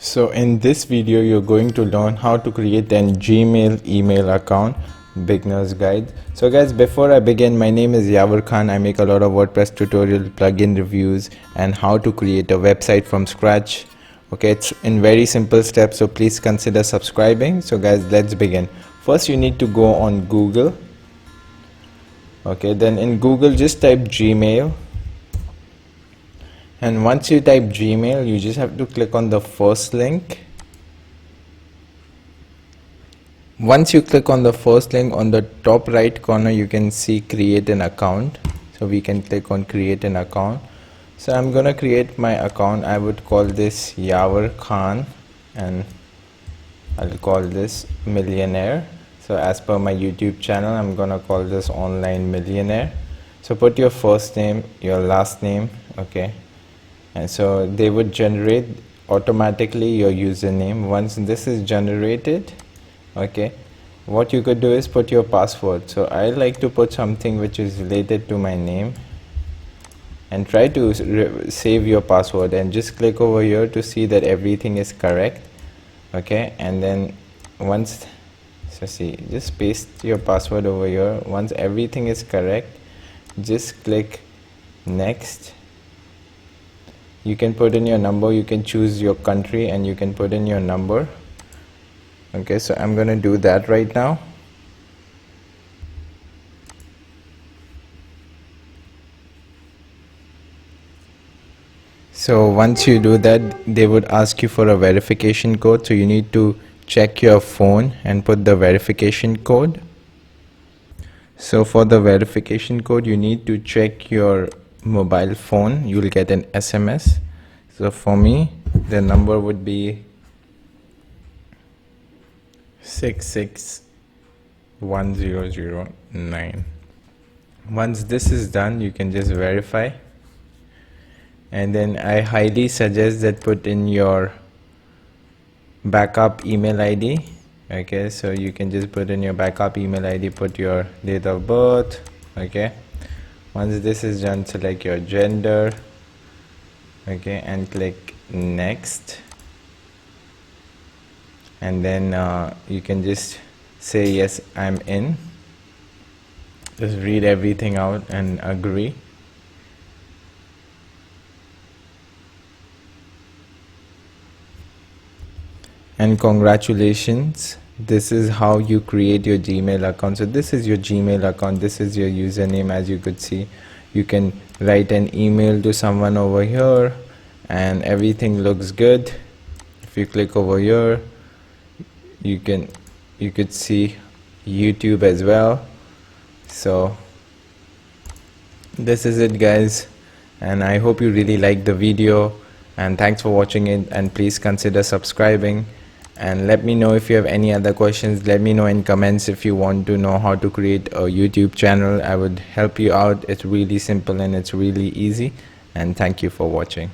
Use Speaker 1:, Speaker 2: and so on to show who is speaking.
Speaker 1: So in this video you're going to learn how to create an Gmail email account, beginner's guide. So guys, before I begin, my name is Yavar Khan. I make a lot of WordPress tutorial, plugin reviews and how to create a website from scratch. Okay, it's in very simple steps, so please consider subscribing. So guys, let's begin. First you need to go on Google. Okay, then in Google just type Gmail. And once you type Gmail, you just have to click on the first link. Once you click on the first link, on the top right corner you can see create an account. So we can click on create an account. So I'm gonna create my account. I would call this Yavar Khan and I'll call this Millionaire. So as per my YouTube channel, I'm gonna call this Online Millionaire. So put your first name, your last name, okay, and so they would generate automatically your username. Once this is generated, okay, what you could do is put your password. So I like to put something which is related to my name, and try to save your password and just click over here to see that everything is correct. Okay, and then once, so see, just paste your password over here. Once everything is correct, just click next. You can put in your number, you can choose your country and you can put in your number. Okay, so I'm gonna do that right now. So once you do that, they would ask you for a verification code, so you need to check your phone and put the verification code. So for the verification code, you need to check your mobile phone. You will get an SMS. So for me, the number would be 661009. Once this is done, you can just verify, and then I highly suggest that put in your backup email ID. Okay, so you can just put in your backup email ID, put your date of birth. Okay, once this is done, select your gender, okay, and click next, and then you can just say yes, I'm in. Just read everything out and agree. And congratulations, this is how you create your Gmail account. So this is your Gmail account, this is your username. As you could see, you can write an email to someone over here and everything looks good. If you click over here, you could see YouTube as well. So this is it guys, and I hope you really liked the video, and thanks for watching it, and please consider subscribing. And let me know if you have any other questions. Let me know in comments if you want to know how to create a YouTube channel. I would help you out. It's really simple and it's really easy. And thank you for watching.